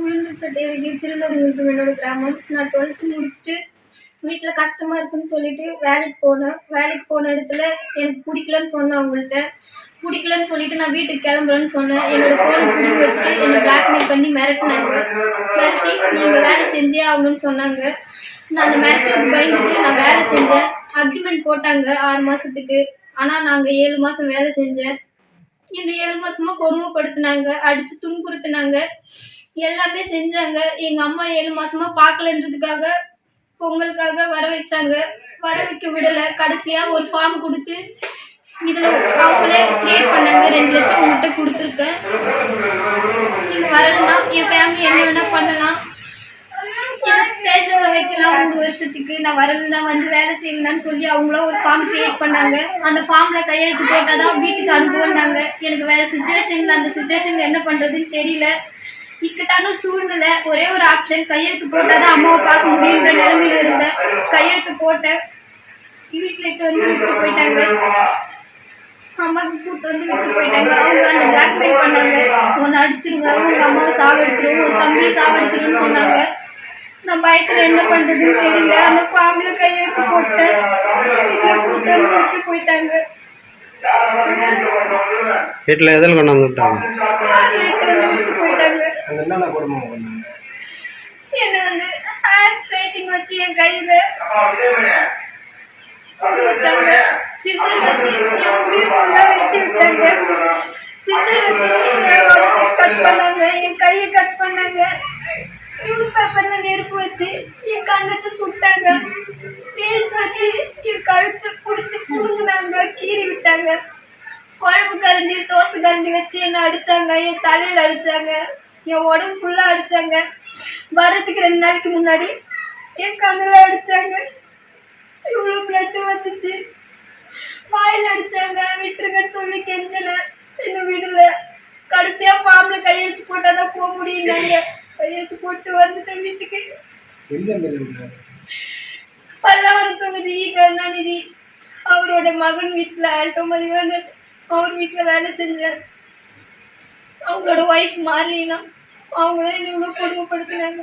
உளுந்தூர்பேட்டை அருகே திருநெல்வேலி என்னோட கிராமம். நான் 12th முடிச்சுட்டு வீட்டில் கஷ்டமாக இருக்குன்னு சொல்லிட்டு வேலைக்கு போனேன். வேலைக்கு போன இடத்துல எனக்கு பிடிக்கலன்னு சொன்னேன். அவங்கள்ட்ட பிடிக்கலன்னு சொல்லிட்டு நான் வீட்டுக்கு கிளம்புறேன்னு சொன்னேன். என்னோட ஃபோனை பிடிங்கி வச்சுட்டு என்னை பிளாக்மெயில் பண்ணி மிரட்டினாங்க. மிரட்டி நீங்கள் வேலை செஞ்சே ஆகணும்னு சொன்னாங்க. நான் அந்த மிரட்டலுக்கு பயந்துட்டு நான் வேலை செஞ்சேன். அக்ரிமெண்ட் போட்டாங்க 6 மாதத்துக்கு. ஆனால் நாங்கள் 7 மாதம் வேலை செஞ்சேன். என்னை 7 மாசமா கொடுமைப்படுத்தினாங்க, அடிச்சு துன்புறுத்தினாங்க, எல்லாமே செஞ்சாங்க. எங்க அம்மா 7 மாசமா பார்க்கலன்றதுக்காக பொங்கலுக்காக வர வச்சாங்க. வர வைக்க விடல. கடைசியா ஒரு ஃபார்ம் கொடுத்து இதுல அவங்களே கிரியேட் பண்ணாங்க. 2 லட்சம் உங்கள்கிட்ட கொடுத்துருக்கேன், நீங்க வரலன்னா என் ஃபேமிலி என்ன வேணா பண்ணலாம், ஸ்டேஷன்ல வைக்கலாம் 3 வருஷத்துக்கு. நான் வரலன்னா வந்து வேலை செய்யலான்னு சொல்லி அவங்களும் ஒரு ஃபார்ம் கிரியேட் பண்ணாங்க. அந்த ஃபார்ம்ல கையெழுத்து போட்டாதான் வீட்டுக்கு அனுப்புவோன்னாங்க. எனக்கு வேற சுச்சுவேஷன்ல அந்த சுச்சுவேஷன்ல என்ன பண்றதுன்னு தெரியல. இக்கட்டான சூழ்நிலை. ஒரே ஒரு ஆப்ஷன், கையெழுத்து போட்டாதான் அம்மாவை பார்க்க முடியுன்ற நிலைமையில இருந்தேன். கையெழுத்து போட்டேன். வீட்டுல இட்டு வந்து விட்டு போயிட்டாங்க. அம்மாவுக்கு கூப்பிட்டு வந்து விட்டு போயிட்டாங்க. அவங்க அந்த பிளாக்மெயில் பண்ணாங்க, உன்னை அடிச்சிருவேன், உங்க அம்மாவை சாவடிச்சிருவோம், உன் தம்பியை சாவடிச்சிருன்னு சொன்னாங்க. நான் பயத்துல என்ன பண்றதுன்னு தெரியல. அந்த ஃபார்ம்ல கையெழுத்து போட்டேன். வீட்டுல கூப்பிட்டு வந்து விட்டு போயிட்டாங்க. வீட்டுல எதில் கொண்டு வந்து விட்டாங்க? கார்ல இட்டு வந்து விட்டு போயிட்டாங்க. என்ன வந்து ஹேர் ஸ்ட்ரைட்டிங் வச்சு என் கையில வச்சாங்க. சிசர் வச்சு என் முடிவு ஃபுல்லா வெட்டி விட்டாங்க. சிசர் வச்சு என் கட் பண்ணாங்க, என் கையை கட் பண்ணாங்க. நியூஸ் பேப்பர்ல நெருப்பு வச்சு என் கண்ணத்தை சுட்டாங்க. டீல்ஸ் வச்சு என் கழுத்தை பிடிச்சி புடுங்கினாங்க, கீறி விட்டாங்க. குழம்பு கரண்டி தோசை கரண்டி வச்சு என்னை அடிச்சாங்க. என் தலையில அடிச்சாங்க, என் உடம்பு ஃபுல்லா அடிச்சாங்க. வர்றதுக்கு 2 நாளைக்கு முன்னாடி என் கண்ணுல அடிச்சாங்க. இவ்வளோ பிளட் வந்துச்சு. வாயில் அடிச்சாங்க. விட்டுருங்கன்னு சொல்லி கெஞ்சல, என்ன விடல. கடைசியா ஃபார்ம்ல கையெழுத்து போட்டாதான் போக முடியும்னாங்க. கையெழுத்து போட்டு வந்துட்டேன் வீட்டுக்கு. பல்லாவரம் தொகுதி கருணாநிதி அவரோட மகன் வீட்டில் ஆல்டோ மதிவாணன் அவர் வீட்டில் வேலை செஞ்சேன். அவங்களோட ஒய்ஃப் மார்லினா அவங்க தான் என்ன இவ்வளோ கொடுமைப்படுத்தினாங்க.